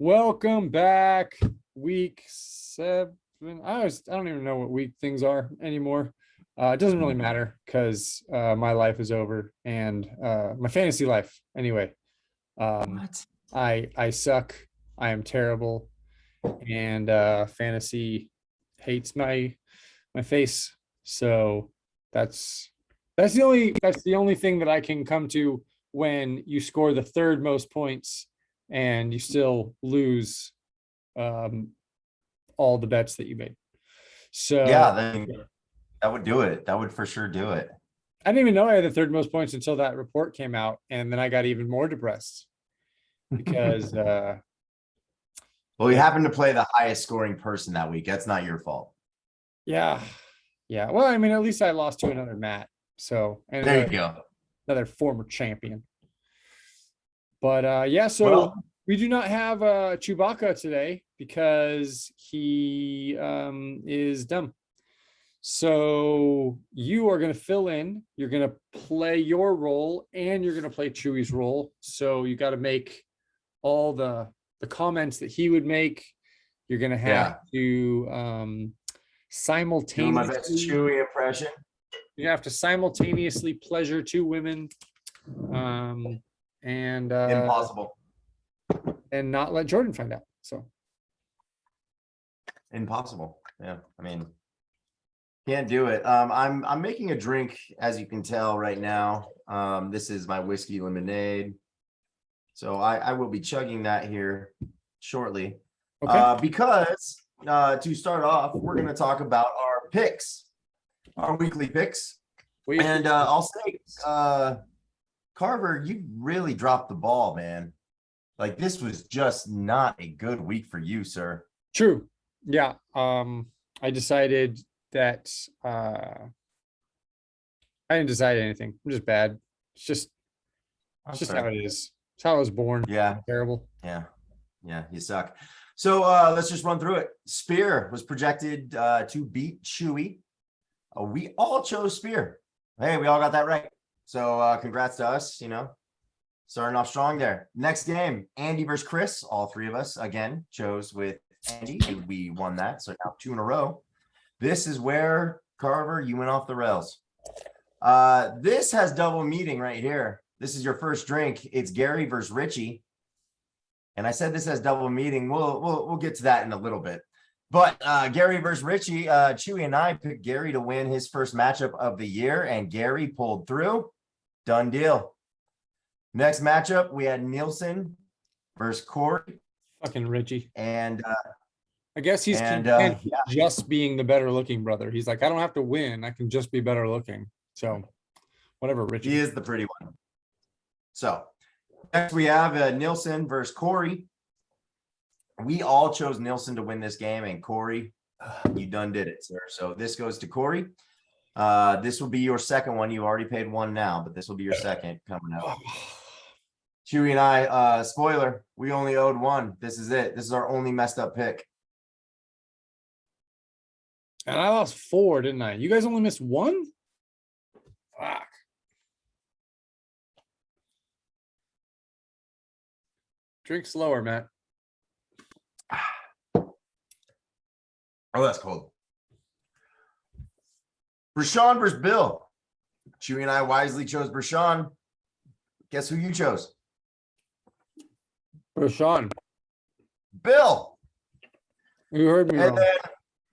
Welcome back. Week 7. I don't even know what week things are anymore. It doesn't really matter because my life is over and my fantasy life anyway. What? I suck. I am terrible, and fantasy hates my face. So that's the only thing that I can come to when you score the third most points and you still lose um, all the bets that you made. So Yeah, that would do it. That would for sure do it. I didn't even know I had the third most points until that report came out, and then I got even more depressed because Well, we happened to play the highest scoring person that week. That's not your fault. yeah, yeah. Well, I mean, at least I lost to another Matt, so and There you go. another former champion. But yeah, so Well, we do not have Chewbacca today because he is dumb. So you are going to fill in. You're going to play your role, and you're going to play Chewie's role. So you got to make all the comments that he would make. You're going to have to doing my best simultaneously. Chewy impression. You have to simultaneously pleasure two women, and Impossible. and not let Jordan find out. So Impossible. Yeah, I mean, can't do it. I'm making a drink, as you can tell right now. This is my whiskey lemonade. So I will be chugging that here shortly. okay. Because to start off, we're going to talk about our picks, our weekly picks. And I'll say, Carver, you really dropped the ball, man. Like, this was just not a good week for you, sir. True. Yeah. I decided that I didn't decide anything. I'm just bad. It's just how it is. It's how I was born. Yeah. Terrible. Yeah. Yeah, you suck. So let's just run through it. Spear was projected to beat Chewy. We all chose Spear. Hey, we all got that right. So congrats to us, starting off strong there. Next game, Andy versus Chris. All three of us, again, chose with Andy, and we won that. So now 2 in a row. This is where, Carver, you went off the rails. This has double meaning right here. This is your first drink. It's Gary versus Richie. And I said this has double meaning. We'll get to that in a little bit. But Gary versus Richie, Chewy and I picked Gary to win his first matchup of the year, and Gary pulled through. Done deal. Next matchup, we had Nielsen versus Corey. Fucking Richie. And I guess he's content just being the better looking brother. He's like, I don't have to win. I can just be better looking. So whatever, Richie. He is the pretty one. So next we have Nielsen versus Corey. We all chose Nielsen to win this game, and Corey, you done did it, sir. So this goes to Corey. This will be your second one. You already paid one now, but this will be your second coming up. Chewy and I, spoiler, we only owed one. This is it. This is our only messed up pick. And I lost 4, didn't I? You guys only missed 1? Fuck. Drink slower, Matt. Oh, that's cold. Brashawn versus Bill. Chewy and I wisely chose Brashawn. Guess who you chose? Brashawn. Bill. You heard me wrong.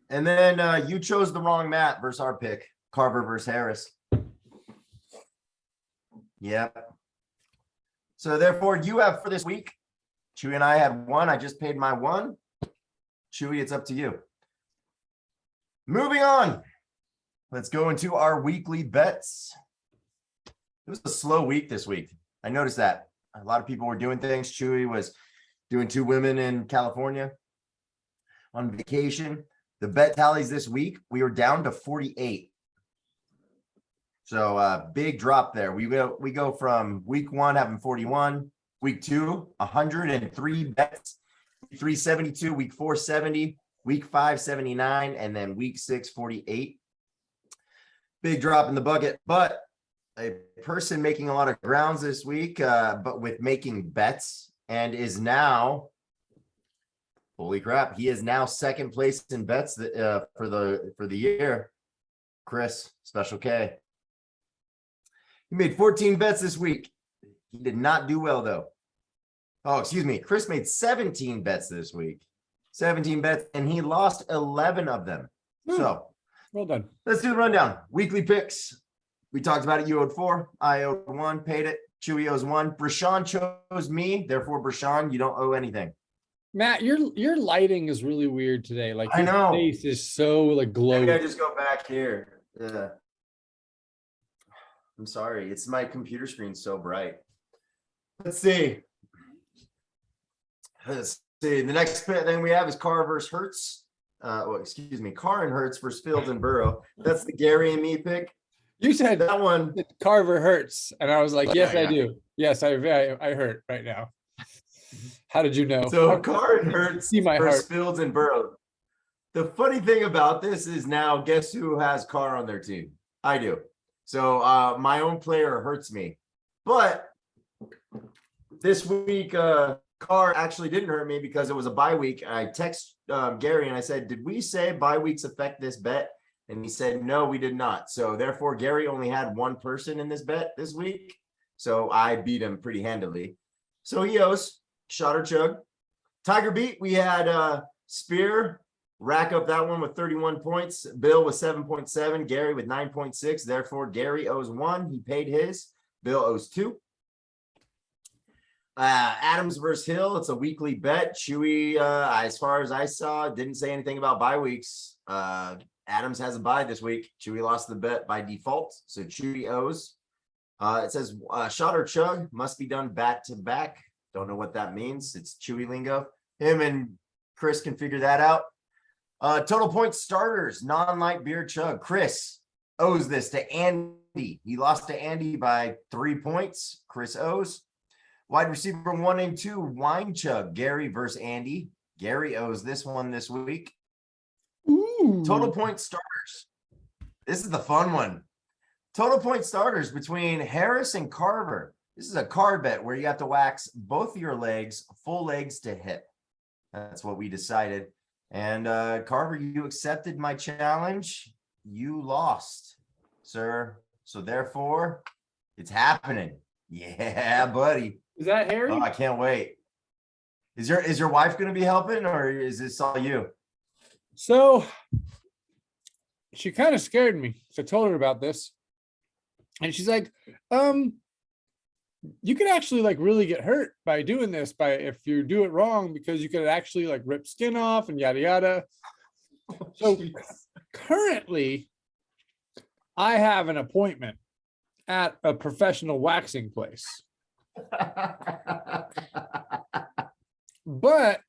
And then you chose the wrong Matt versus our pick. Carver versus Harris. Yep. So therefore, you have for this week. Chewy and I had 1. I just paid my 1. Chewy, it's up to you. Moving on. Let's go into our weekly bets. It was a slow week this week. I noticed that. A lot of people were doing things. Chewy was doing 2 women in California on vacation. The bet tallies this week, we were down to 48. So big drop there. We go from week 1 having 41, week 2, 103 bets, 372, week 4, 70, week 5, 79, and then week 6, 48. Big drop in the bucket, but a person making a lot of grounds this week, but with making bets, and is now Holy crap. He is now second place in bets for the year. Chris, Special K. He made 14 bets this week. He did not do well though. Oh, excuse me. Chris made 17 bets this week. 17 bets, and he lost 11 of them. So well done. Let's do the rundown. Weekly picks. We talked about it. You owed 4. I owed 1. Paid it. Chewy owes 1. Brashawn chose me. Therefore, Brashawn, you don't owe anything. Matt, your lighting is really weird today. Like I your know. face is so like glowing. Maybe I just go back here. Yeah. I'm sorry. It's my computer screen so bright. Let's see. Let's see. The next thing we have is Carr versus Hertz. Excuse me. Carr and Hertz versus Fields and Burrow. That's the Gary and me pick. You said That one. Carver hurts, and I was like, yes, Yeah, I yeah. do. Yes, I hurt right now. How did you know? So Carr and Hertz See my versus heart. Fields and Burrow. The funny thing about this is now, guess who has Carr on their team? I do. So my own player hurts me. But this week, Carr actually didn't hurt me because it was a bye week. I text Gary and I said, did we say bye weeks affect this bet? And he said, no, we did not. So therefore, Gary only had one person in this bet this week. So I beat him pretty handily. So he owes shot or chug. Tiger beat. We had Spear rack up that one with 31 points. Bill with 7.7. Gary with 9.6. Therefore, Gary owes 1. He paid his. Bill owes 2. Adams versus Hill. It's a weekly bet. Chewy, as far as I saw, didn't say anything about bye weeks. Adams has a bye this week. Chewy lost the bet by default. So Chewy owes. It says shot or chug must be done back to back. Don't know what that means. It's Chewy lingo. Him and Chris can figure that out. Total points starters, non-light beer chug. Chris owes this to Andy. He lost to Andy by 3 points. Chris owes. Wide receiver 1 and 2, wine chug. Gary versus Andy. Gary owes this one this week. Ooh. Total point starters. This is the fun one. Total point starters between Harris and Carver. This is a card bet where you have to wax both your legs, full legs to hip. That's what we decided. And Carver, you accepted my challenge. You lost, sir. So therefore, it's happening. Yeah, buddy. Is that Harry? Oh, I can't wait. Is your wife going to be helping, or is this all you? So she kind of scared me. So I told her about this. And she's like, you could actually like really get hurt by doing this if you do it wrong, because you could actually like rip skin off and yada yada. So currently I have an appointment at a professional waxing place. But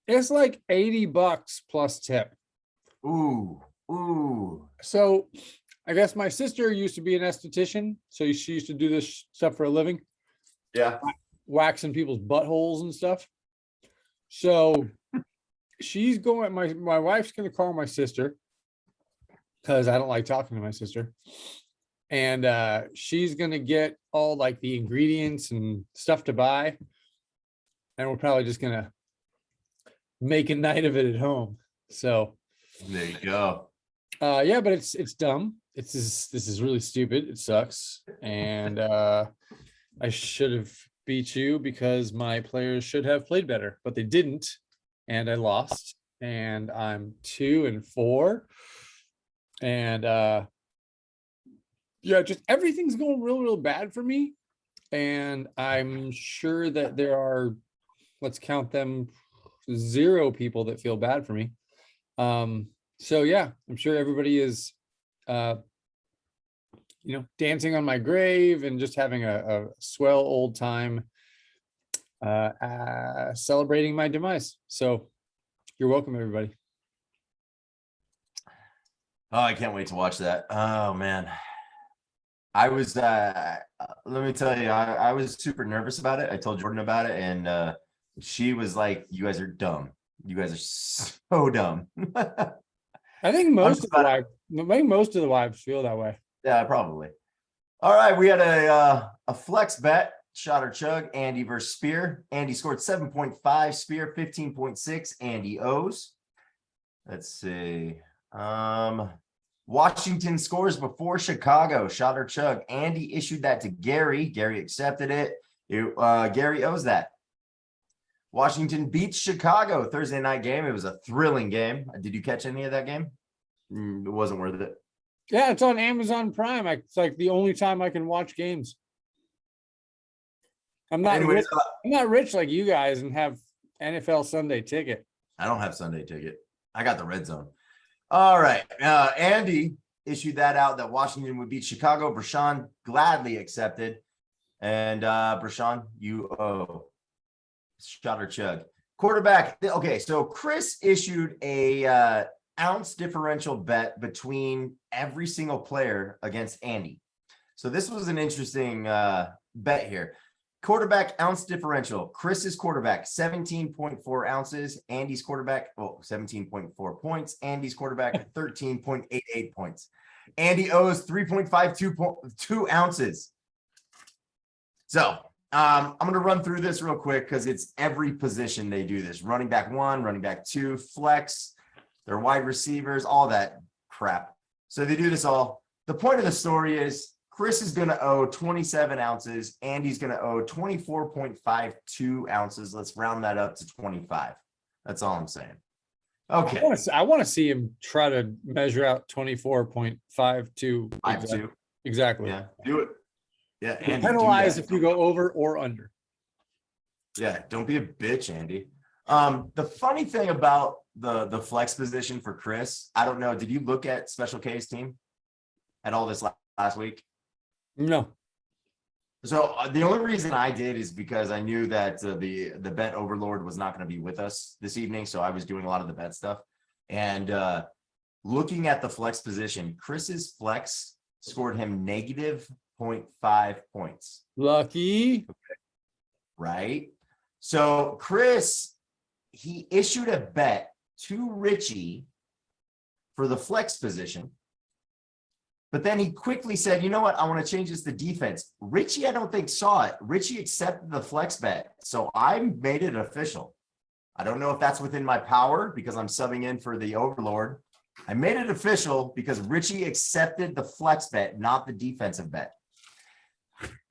it's like $80 plus tip. Ooh. So I guess my sister used to be an esthetician, so she used to do this stuff for a living. Yeah. Waxing people's buttholes and stuff. So she's going, my wife's going to call my sister because I don't like talking to my sister. And she's going to get all like the ingredients and stuff to buy. And we're probably just going to make a night of it at home. So there you go. Yeah, but it's dumb. This is really stupid. It sucks. And I should have beat you because my players should have played better, but they didn't. And I lost. And I'm 2-4. And yeah, just everything's going real bad for me. And I'm sure that there are, let's count them, 0 people that feel bad for me. So yeah, I'm sure everybody is dancing on my grave and just having a swell old time celebrating my demise. So you're welcome, everybody. Oh, I can't wait to watch that. Oh man. I was let me tell you, I was super nervous about it. I told Jordan about it, and she was like, you guys are dumb. You guys are so dumb. I think most of the wives feel that way. Yeah, probably. All right, we had a flex bet. shot or chug. Andy versus Spear. Andy scored 7.5, Spear 15.6. Andy owes. Let's see. Washington scores before Chicago, shot or chug. Andy issued that to Gary. Gary accepted it. Gary owes that. Washington beats Chicago Thursday night game. It was a thrilling game. Did you catch any of that game? It wasn't worth it. Yeah, it's on Amazon Prime. It's like the only time I can watch games. I'm not rich like you guys and have NFL Sunday ticket. I don't have Sunday ticket. I got the red zone. All right. Andy issued that out that Washington would beat Chicago. Brashawn gladly accepted. And Brashawn, you owe. Shot or chug. Quarterback. Okay, so Chris issued a ounce differential bet between every single player against Andy. So this was an interesting bet here. Quarterback ounce differential. Chris's quarterback 17.4 ounces. Andy's quarterback 17.4 points. Andy's quarterback 13.88 points. Andy owes 3.52 ounces. So I'm going to run through this real quick because it's every position they do this. Running back 1, running back 2, flex, their wide receivers, all that crap. So they do this all. The point of the story is Chris is going to owe 27 ounces. Andy's going to owe 24.52 ounces. Let's round that up to 25. That's all I'm saying. Okay. I want to see him try to measure out 24.52. 5.2. Exactly. Yeah, do it. Yeah, Andy, penalize if you go over or under. Yeah, don't be a bitch, Andy. The funny thing about the flex position for Chris, I don't know. Did you look at Special K's team at all this last week? No. So the only reason I did is because I knew that the bet overlord was not going to be with us this evening, so I was doing a lot of the bet stuff. And looking at the flex position, Chris's flex scored him negative 0.5 points. Lucky. Okay. Right? So Chris, he issued a bet to Richie for the flex position. But then he quickly said, you know what? I want to change this to defense. Richie, I don't think saw it. Richie accepted the flex bet. So I made it official. I don't know if that's within my power because I'm subbing in for the overlord. I made it official because Richie accepted the flex bet, not the defensive bet.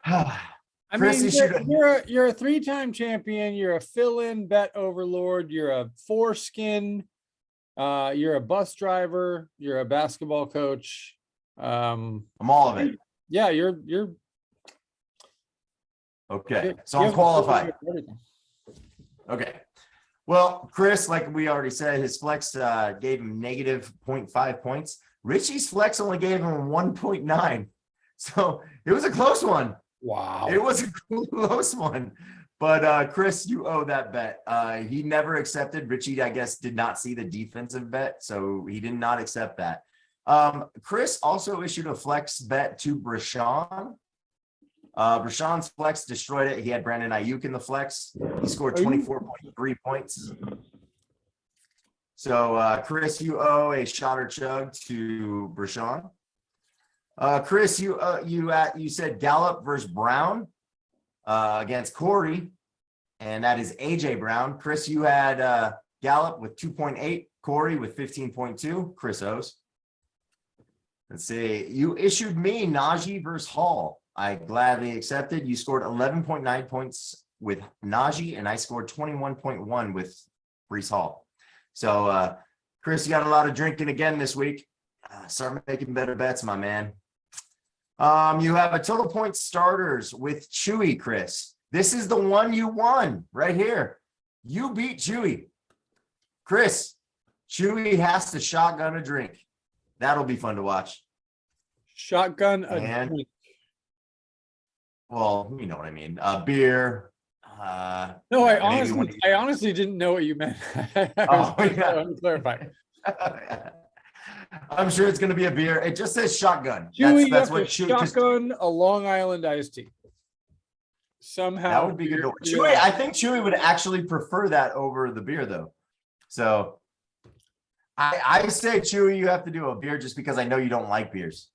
I mean, you're a 3-time champion. You're a fill-in bet overlord. You're a foreskin. You're a bus driver. You're a basketball coach. I'm all of it. Yeah, you're okay. So I'm qualified. Okay. Well, Chris, like we already said, his flex gave him negative 0.5 points. Richie's flex only gave him 1.9. So it was a close one. Wow. It was a close one. But Chris, you owe that bet. He never accepted. Richie, I guess, did not see the defensive bet, so he did not accept that. Chris also issued a flex bet to Brashawn. Brashawn's flex destroyed it. He had Brandon Ayuk in the flex. He scored 24.3 points. So Chris, you owe a shot or chug to Brashawn. Chris, you said Gallup versus Brown against Corey, and that is AJ Brown. Chris, you had Gallup with 2.8, Corey with 15.2. Chris owes. Let's see. You issued me Najee versus Hall. I gladly accepted. You scored 11.9 points with Najee, and I scored 21.1 with Breece Hall. So, Chris, you got a lot of drinking again this week. Start making better bets, my man. You have a total point starters with Chewy, Chris. This is the one you won right here. You beat Chewy. Chris, Chewy has to shotgun a drink. That'll be fun to watch. Shotgun a drink. Well, you know what I mean. Beer. No, I honestly didn't know what you meant. Oh, yeah. Let me clarify. I'm sure it's going to be a beer. It just says shotgun. Chewy, That's what shotgun a Long Island iced tea. Somehow that would be good. Chewy, I think Chewy would actually prefer that over the beer, though. So I say, Chewy, you have to do a beer just because I know you don't like beers.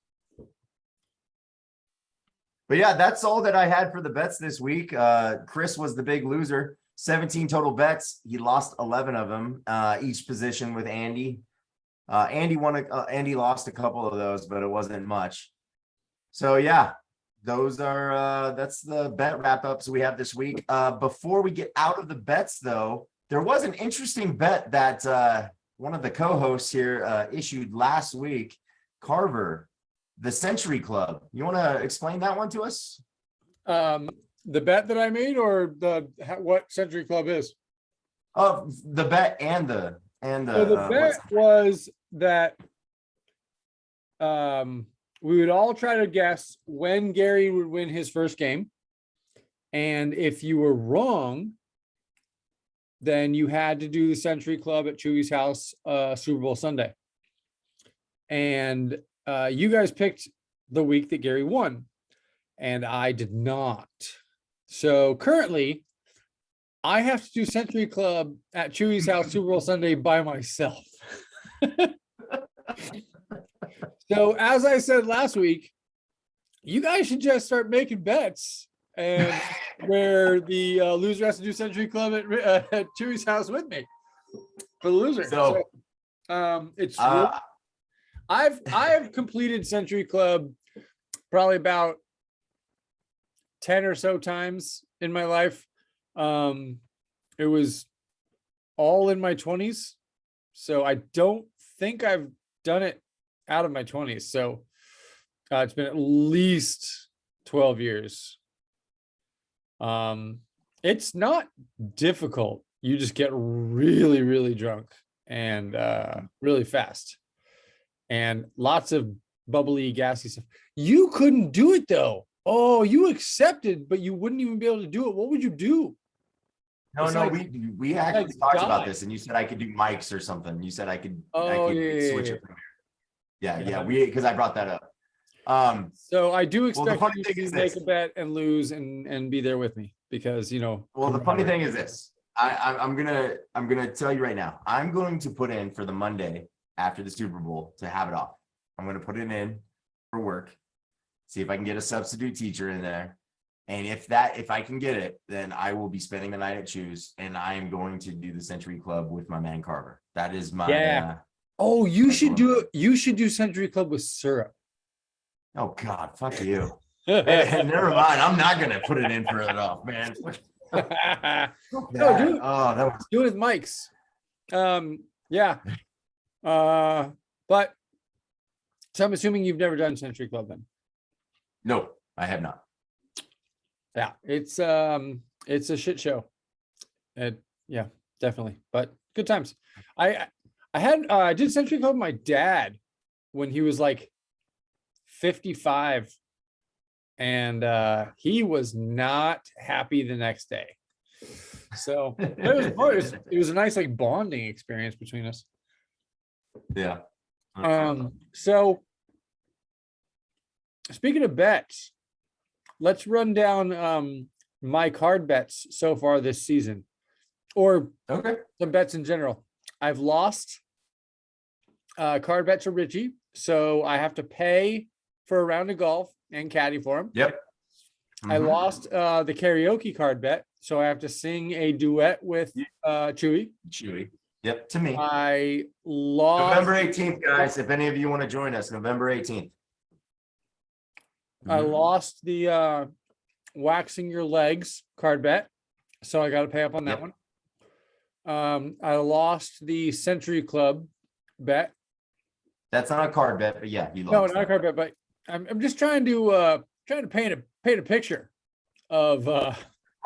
But yeah, that's all that I had for the bets this week. Chris was the big loser. 17 total bets. He lost 11 of them, each position with Andy. Andy lost a couple of those, but it wasn't much. So yeah, those are that's the bet wrap ups we have this week. Before we get out of the bets, though, there was an interesting bet that one of the co-hosts here issued last week. Carver, the Century Club. You want to explain that one to us? The bet that I made, or what Century Club is? The bet and the So the bet was that we would all try to guess when Gary would win his first game, and if you were wrong, then you had to do the Century Club at Chewy's house Super Bowl Sunday. And you guys picked the week that Gary won, and I did not. So currently, I have to do Century Club at Chewy's house Super Bowl Sunday by myself. So as I said last week, you guys should just start making bets, and where the loser has to do Century Club at Chewy's house with me for the loser. So it's I've completed Century Club probably about 10 or so times in my life. It was all in my 20s, so I don't think I've done it out of my 20s. So it's been at least 12 years. It's not difficult. You just get really, really drunk and really fast, and lots of bubbly, gassy stuff. You couldn't do it though. Oh, you accepted, but you wouldn't even be able to do it. What would you do? No, we actually talked about this, and you said I could do mics or something. You said I could switch it from here. Yeah, because I brought that up. So I do expect you to make a bet and lose and be there with me, because Well, the funny thing is this. I'm gonna tell you right now. I'm going to put in for the Monday after the Super Bowl to have it off. I'm gonna put it in for work. See if I can get a substitute teacher in there. And if I can get it, then I will be spending the night at Chews, and I am going to do the Century Club with my man Carver. That is my oh, you should do it. You should do Century Club with syrup. Oh God, fuck you. Never mind. I'm not gonna put it in for it off, man. No, dude. Oh, that was do it with mics. Yeah. But so I'm assuming you've never done Century Club then. No, I have not. Yeah, it's a shit show. Yeah, definitely. But good times. I did Century Club with my dad when he was like 55, and he was not happy the next day. So it was a nice like bonding experience between us. Yeah. So speaking of bets, let's run down my card bets so far this season, or some bets in general. I've lost card bet to Richie, so I have to pay for a round of golf and caddy for him. Yep. I lost the karaoke card bet, so I have to sing a duet with Chewy. Yep, to me. I lost November 18th, guys. If any of you want to join us, November 18th. I lost the waxing your legs card bet, so I got to pay up on that one. I lost the Century Club bet. That's not a card bet, but yeah, you lost. No, not a card bet, but I'm just trying to paint a picture of a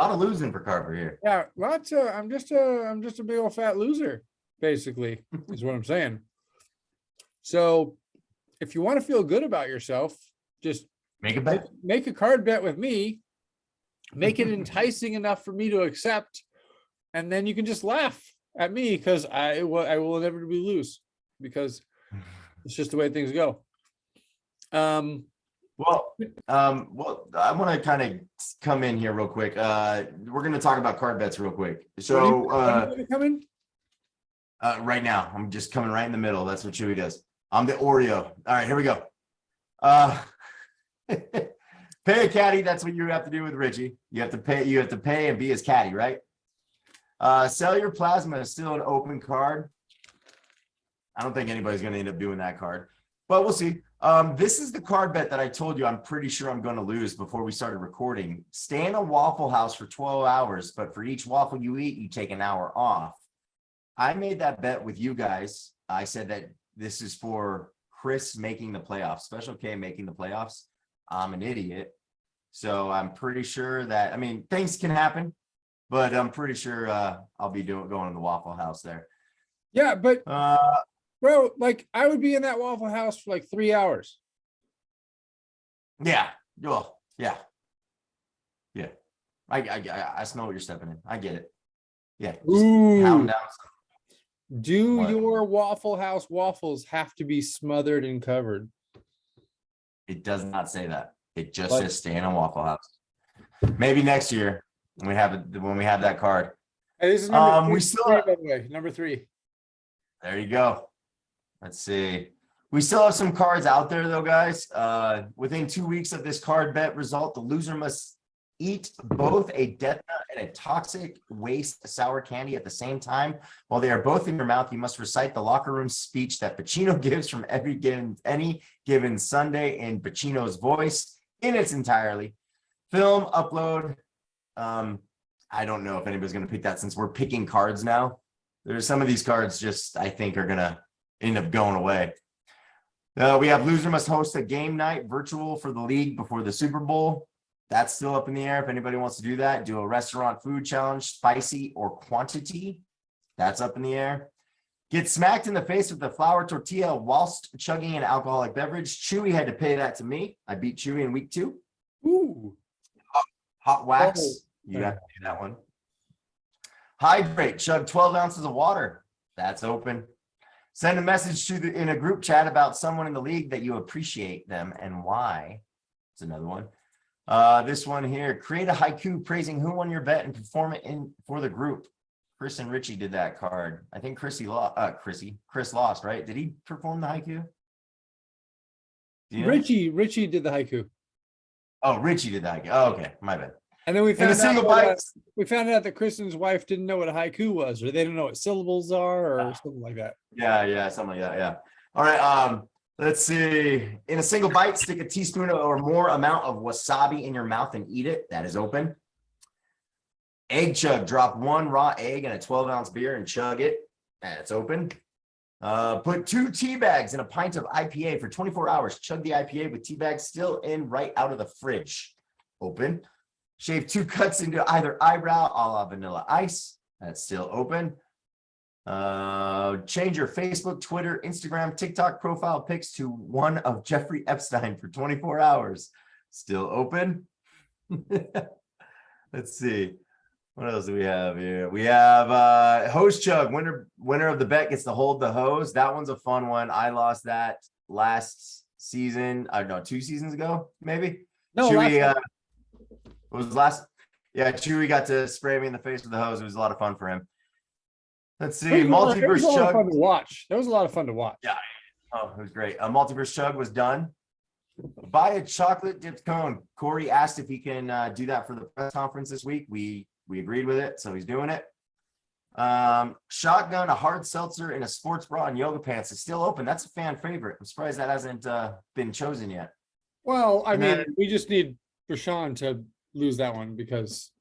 lot of losing for Carver here. Yeah, lots of, I'm just a big old fat loser, basically, is what I'm saying. So if you want to feel good about yourself, just make a bet. Make a card bet with me, make it enticing enough for me to accept, and then you can just laugh at me because I will inevitably lose, because it's just the way things go. Well, I want to kind of come in here real quick. We're going to talk about card bets real quick. So right now, I'm just coming right in the middle. That's what Chewy does. I'm the Oreo. All right, here we go. Pay a caddy. That's what you have to do with Richie. You have to pay and be his caddy, right? Cellular Plasma is still an open card. I don't think anybody's going to end up doing that card, but we'll see. This is the card bet that I told you I'm pretty sure I'm going to lose before we started recording. Stay in a Waffle House for 12 hours, but for each waffle you eat, you take an hour off. I made that bet with you guys. I said that this is for Chris making the playoffs, Special K making the playoffs. I'm an idiot. So I'm pretty sure that, I mean, things can happen, but I'm pretty sure I'll be going to the Waffle House there. Yeah, but bro, like I would be in that Waffle House for like 3 hours. Yeah. Well, yeah. Yeah. I smell what you're stepping in. I get it. Yeah. Just pound down. Do What? your Waffle House waffles have to be smothered and covered? It does not say that. It just What? says stay in a Waffle House. Maybe next year when we have that card. Hey, this is number we three, still by the way, number 3. There you go. Let's see. We still have some cards out there though, guys. Within 2 weeks of this card bet result, the loser must eat both a death nut and a toxic waste sour candy at the same time. While they are both in your mouth, you must recite the locker room speech that Pacino gives from any given Sunday in Pacino's voice in its entirety. Film, upload. I don't know if anybody's going to pick that since we're picking cards now. There's some of these cards just, I think, are going to end up going away. We have loser must host a game night virtual for the league before the Super Bowl. That's still up in the air. If anybody wants to do that, do a restaurant food challenge, spicy or quantity. That's up in the air. Get smacked in the face with a flour tortilla whilst chugging an alcoholic beverage. Chewy had to pay that to me. I beat Chewy in week 2. Ooh. Hot wax. Oh. You have to do that one. Hydrate. Chug 12 ounces of water. That's open. Send a message in a group chat about someone in the league that you appreciate them and why. It's another one. This one here, create a haiku praising who won your bet and perform it for the group. Chris and Richie did that card. I think Chris lost, right? Did he perform the haiku? Richie did the haiku. Oh, Richie did the haiku. Oh, okay, my bad. And then we found out that Kristen's wife didn't know what a haiku was, or they didn't know what syllables are, or something like that. Yeah, something like that. Yeah. All right. Let's see. In a single bite, stick a teaspoon or more amount of wasabi in your mouth and eat it. That is open. Egg chug. Drop 1 raw egg in a 12-ounce beer and chug it. That's open. Put 2 tea bags in a pint of IPA for 24 hours. Chug the IPA with tea bags still in right out of the fridge. Open. Shave 2 cuts into either eyebrow a la Vanilla Ice. That's still open. Change your Facebook, Twitter, Instagram, TikTok profile pics to one of Jeffrey Epstein for 24 hours. Still open. Let's see. What else do we have here? We have hose chug. Winner of the bet gets to hold the hose. That one's a fun one. I lost that last season. I don't know, 2 seasons ago, maybe. No, Chewy, what was last? Yeah, Chewy got to spray me in the face with the hose. It was a lot of fun for him. Let's see. Multiverse chug. Fun to watch. That was a lot of fun to watch. Yeah. Oh, it was great. Multiverse chug was done. Buy a chocolate dipped cone. Corey asked if he can do that for the press conference this week. We agreed with it, so he's doing it. Shotgun, a hard seltzer, in a sports bra and yoga pants is still open. That's a fan favorite. I'm surprised that hasn't been chosen yet. Well, I mean, we just need Rashawn to lose that one because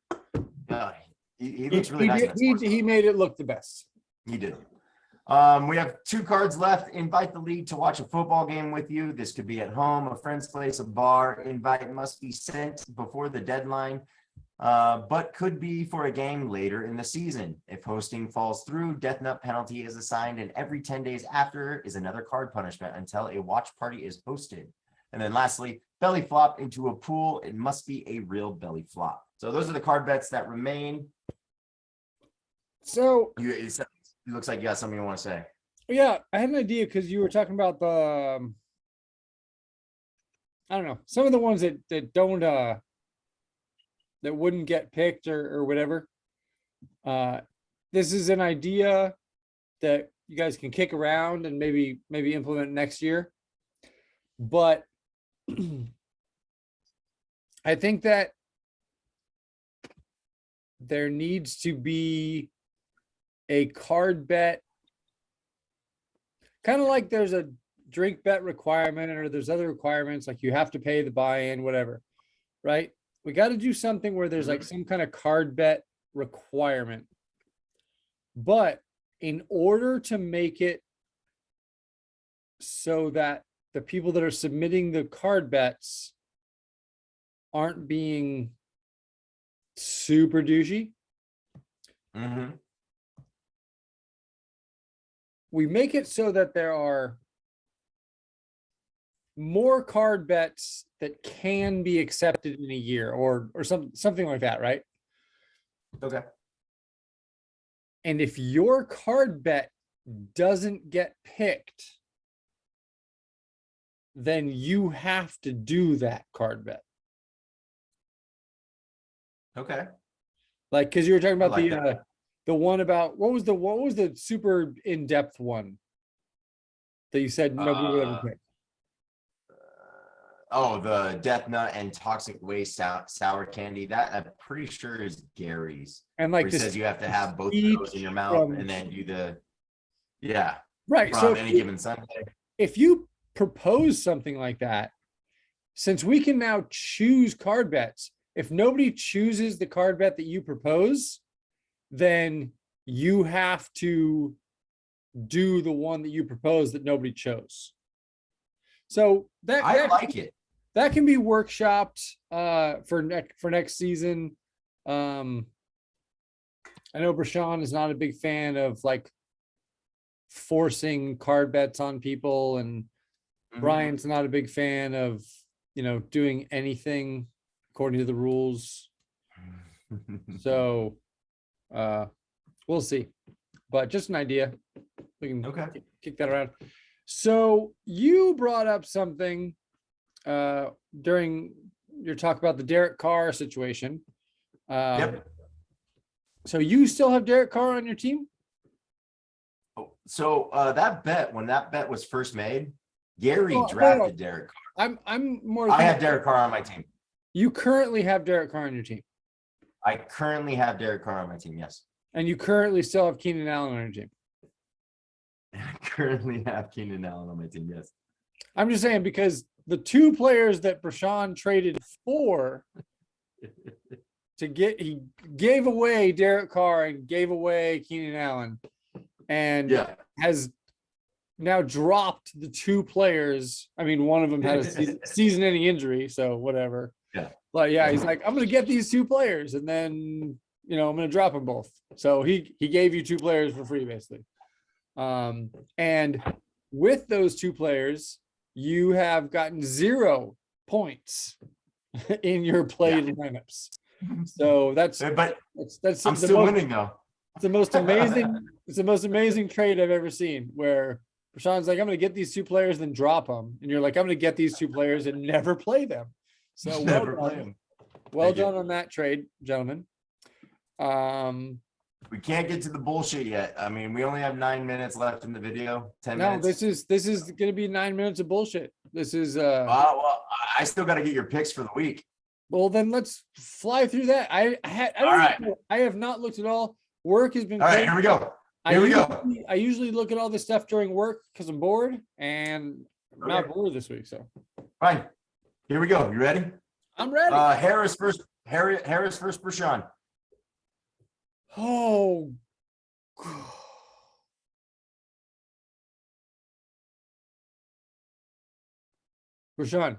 he looks really nice. He made it look the best. He did. We have 2 cards left. Invite the league to watch a football game with you. This could be at home, a friend's place, a bar. Invite must be sent before the deadline, but could be for a game later in the season. If hosting falls through, death nut penalty is assigned, and every 10 days after is another card punishment until a watch party is hosted. And then lastly, belly flop into a pool. It must be a real belly flop. So those are the card bets that remain. So it looks like you got something you want to say. Yeah, I had an idea because you were talking about the I don't know, some of the ones that don't that wouldn't get picked or whatever. This is an idea that you guys can kick around and maybe implement next year. But I think that there needs to be a card bet, kind of like there's a drink bet requirement, or there's other requirements, like you have to pay the buy-in, whatever, right? We got to do something where there's like some kind of card bet requirement. But in order to make it so that the people that are submitting the card bets aren't being super douchey, Mhm. we make it so that there are more card bets that can be accepted in a year, or something like that, right? Okay. And if your card bet doesn't get picked, then you have to do that card bet. Okay. Like, because you were talking I about like that. the one about what was the super in-depth one that you said nobody would ever pick? Oh, the Death Nut and Toxic Waste sour candy. That I'm pretty sure is Gary's. And Where like he this says you have to have both of those in your mouth and then do the, yeah, right. from So any given Sunday. if you propose something like that, since we can now choose card bets, if nobody chooses the card bet that you propose, then you have to do the one that you propose that nobody chose. So I like it. that can be workshopped for next season. I know Brashawn is not a big fan of like forcing card bets on people, and Mhm. Brian's not a big fan of, doing anything according to the rules. So we'll see. But just an idea. We can Okay. kick that around. So you brought up something during your talk about the Derek Carr situation. Yep. So you still have Derek Carr on your team? Oh, so that bet, when that bet was first made, Gary No. drafted Derek Carr. I'm more. I have Derek Carr on my team. You currently have Derek Carr on your team, I currently have Derek Carr on my team. Yes. and you currently still have Keenan Allen on your team. I currently have Keenan Allen on my team. Yes. I'm just saying, because the two players that Brashawn traded for he gave away Derek Carr and gave away Keenan Allen, and Yeah. has now dropped the two players. I mean, one of them had a season-ending injury, so whatever. Yeah. But yeah, he's like, I'm going to get these two players, and then I'm going to drop them both. So he gave you two players for free, basically. And with those two players, you have gotten 0 points in your played lineups. So that's I'm still winning though. It's the most amazing. It's the most amazing trade I've ever seen, where Rashawn's like, I'm going to get these two players, then drop them, and you're like, I'm going to get these two players and never play them. So Never play him. well done on that trade, gentlemen. We can't get to the bullshit yet. I mean, we only have 9 minutes left in the video. 10 No, minutes. this is going to be 9 minutes of bullshit. This is Well, I still got to get your picks for the week. well, then let's fly through that. I have not looked at all. Work has been All right, crazy. here we go. Here we go. I usually look at all this stuff during work because I'm bored, and I'm not Okay. bored this week. So Fine. Here we go. You ready? I'm ready. Harris first. Harris first. Brashawn. Oh. Rashawn.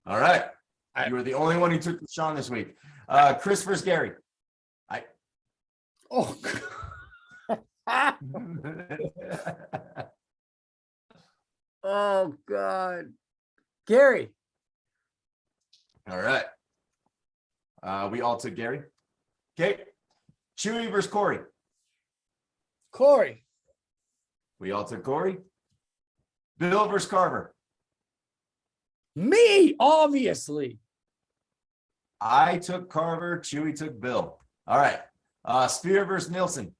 All right. You were the only one who took Brashawn this week. Chris versus Gary. Oh. Oh God. Gary. All right. We all took Gary. Okay. Chewy versus Corey. Corey. We all took Corey. Bill versus Carver. Me, obviously. I took Carver. Chewy took Bill. All right. Spear versus Nielsen.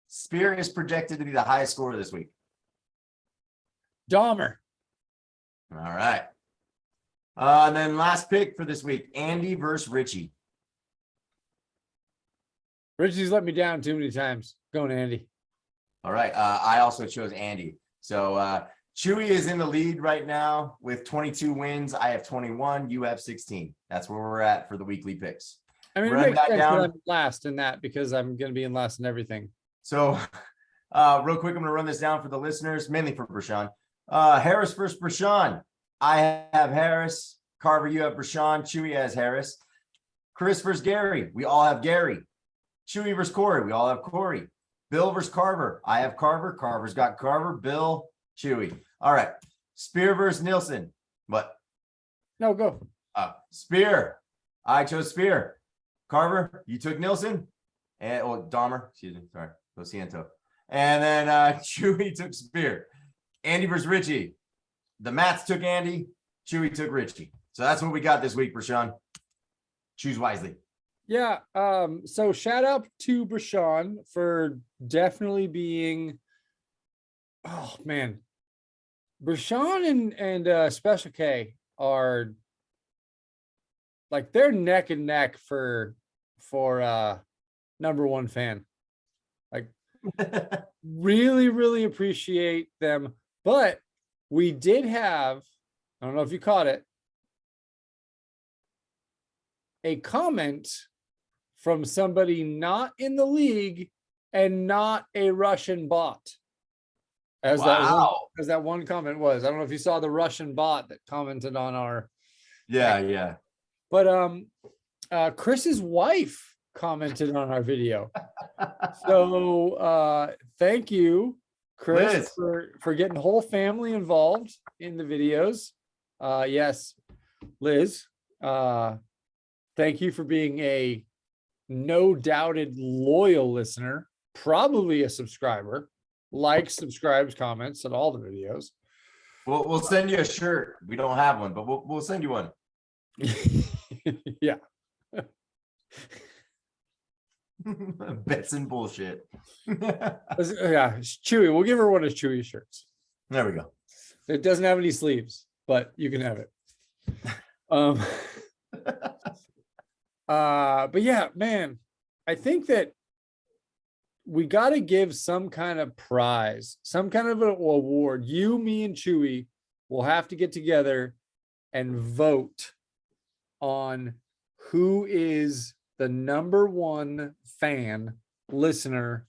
Spear is projected to be the highest scorer this week. Dahmer. All right. And then last pick for this week, Andy versus Richie. Richie's let me down too many times. Going Andy. All right. I also chose Andy. So Chewy is in the lead right now with 22 wins. I have 21. You have 16. That's where we're at for the weekly picks. I mean, it Run makes that sense down. that I'm last in that because I'm going to be in last in everything. So real quick, I'm going to run this down for the listeners, mainly for Brashawn. Harris versus Brashawn. I have Harris. Carver, you have Brashawn. Chewy has Harris. Chris versus Gary. We all have Gary. Chewy versus Corey. We all have Corey. Bill versus Carver. I have Carver. Carver's got Carver. Bill, Chewy. All right. Spear versus Nielsen. What? No, go. Spear. I chose Spear. Carver, you took Nielsen. And Dahmer. Excuse me. Sorry. Lo siento. And then Chewy took Spear. Andy versus Richie. The Mats took Andy. Chewy took Richie. So that's what we got this week, Brashawn. Choose wisely. Yeah. So shout out to Brashawn for definitely being, oh man, Brashawn and Special K are like they're neck and neck for number one fan. Like really, really appreciate them. But we did have, I don't know if you caught it, a comment from somebody not in the league and not a Russian bot. As that one comment was. I don't know if you saw the Russian bot that commented on our. Yeah. But Chris's wife commented on our video. So thank you, Chris, for getting the whole family involved in the videos. Yes, Liz. Thank you for being a no doubted loyal listener, probably a subscriber, likes, subscribes, comments on all the videos. We'll send you a shirt. We don't have one, but we'll send you one. Yeah. Bets and bullshit. Yeah, it's Chewy. We'll give her one of Chewy shirts. There we go. It doesn't have any sleeves, but you can have it. But yeah, man, I think that we got to give some kind of prize, some kind of an award. You, me, and Chewy will have to get together and vote on who is the number one fan listener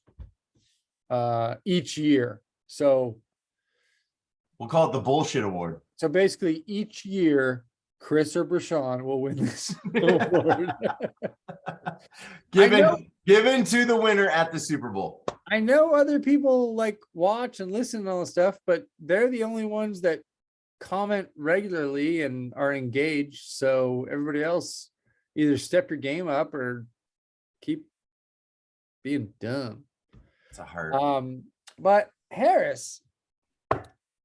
each year. So we'll call it the bullshit award. So basically each year, Chris or Brashawn will win this award. Given to the winner at the Super Bowl. I know other people like watch and listen to all this stuff, but they're the only ones that comment regularly and are engaged. So everybody else either step your game up or keep being dumb. It's a hard. But Harris,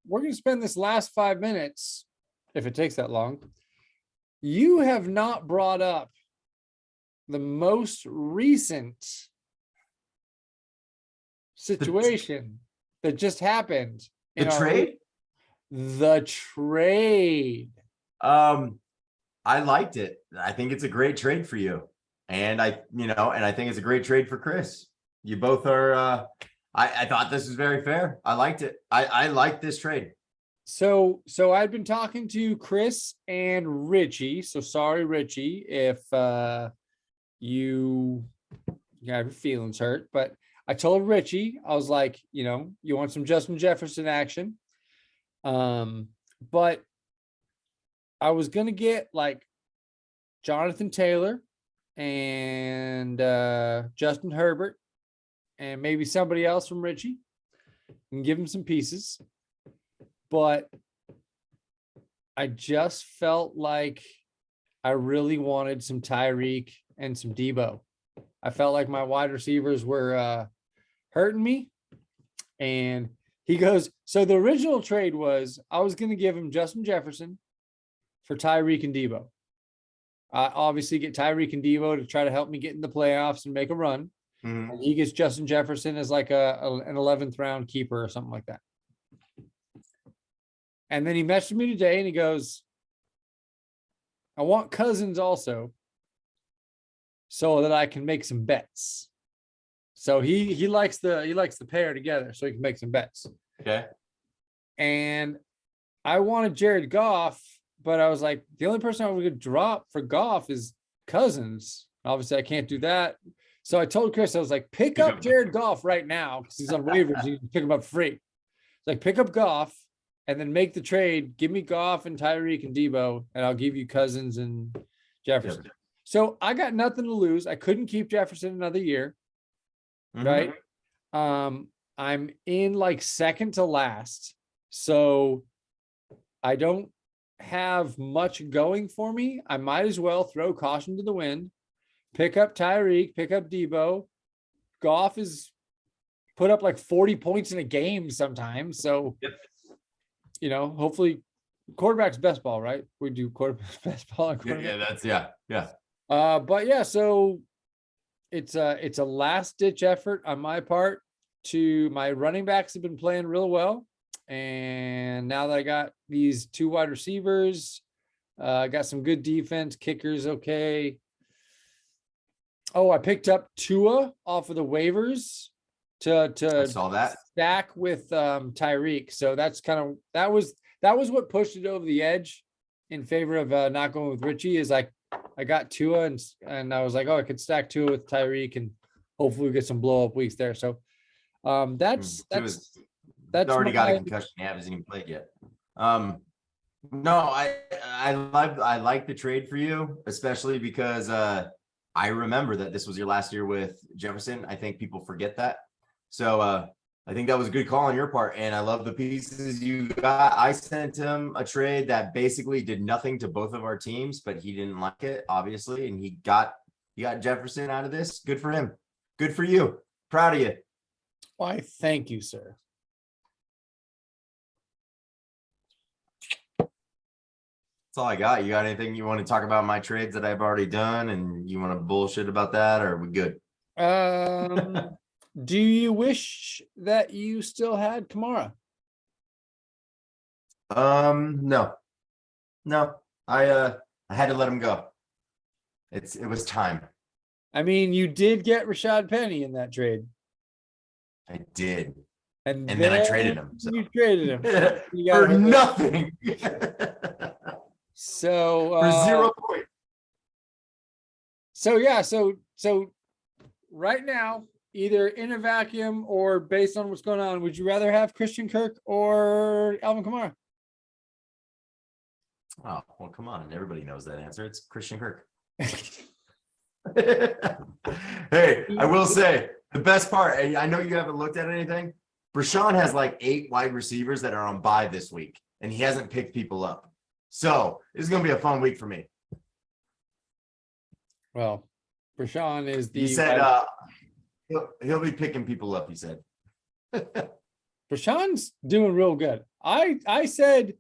we're going to spend this last 5 minutes, if it takes that long. You have not brought up the most recent situation that just happened. The trade? The trade. I liked it. I think it's a great trade for you. And I think it's a great trade for Chris. You both are, I thought this was very fair. I liked it. I like this trade. So I've been talking to Chris and Richie. So sorry, Richie, if you have your feelings hurt, but I told Richie, I was like, you want some Justin Jefferson action. But I was going to get like Jonathan Taylor and Justin Herbert and maybe somebody else from Richie and give him some pieces. But I just felt like I really wanted some Tyreek and some Debo. I felt like my wide receivers were hurting me. And he goes, so the original trade was I was going to give him Justin Jefferson for Tyreek and Debo. Obviously get Tyreek and Debo to try to help me get in the playoffs and make a run. Mm-hmm. And he gets Justin Jefferson as like an 11th round keeper or something like that. And then he messaged me today and he goes, I want Cousins also so that I can make some bets. So he likes the pair together so he can make some bets. Okay. And I wanted Jared Goff, but I was like, the only person I would drop for Goff is Cousins. Obviously, I can't do that. So I told Chris, I was like, pick up Jared Goff right now because he's on waivers. You can pick him up for free. It's like, pick up Goff and then make the trade. Give me Goff and Tyreek and Debo, and I'll give you Cousins and Jefferson. Yep. So I got nothing to lose. I couldn't keep Jefferson another year, right? I'm in like second to last. So I don't have much going for me. I might as well throw caution to the wind, pick up Tyreek, pick up Debo. Goff is put up like 40 points in a game sometimes. So, you know, hopefully quarterback's best ball, right? We do quarterback's best ball. But yeah, so it's a last ditch effort on my part. My running backs have been playing real well. And now that I got these 2 wide receivers, I got some good defense, kickers okay. Oh, I picked up Tua off of the waivers I to saw that. stack with Tyreek. So that's that was what pushed it over the edge in favor of not going with Richie. Is like I got Tua and I was like, oh, I could stack Tua with Tyreek and hopefully we get some blow up weeks there. So that's already got a concussion. He hasn't even played yet. No, I like the trade for you, especially because I remember that this was your last year with Jefferson. I think people forget that. So I think that was a good call on your part, and I love the pieces you got. I sent him a trade that basically did nothing to both of our teams, but he didn't like it, obviously, and he got Jefferson out of this. Good for him. Good for you. Proud of you. Why, thank you, sir. That's all I got. You got anything you want to talk about my trades that I've already done, and you want to bullshit about that, or are we good? Do you wish that you still had Kamara? No. I had to let him go. It was time. I mean, you did get Rashad Penny in that trade. I did. And then I traded him. So. You traded him. You For nothing. So for 0 points. So yeah, so right now, either in a vacuum or based on what's going on, would you rather have Christian Kirk or Alvin Kamara? Oh, well, come on. Everybody knows that answer. It's Christian Kirk. Hey, I will say the best part, I know you haven't looked at anything. Brashawn has like 8 wide receivers that are on bye this week, and he hasn't picked people up. So this is going to be a fun week for me. Well, Brashawn is the. He said he'll be picking people up, he said. Brashawn's doing real good. I said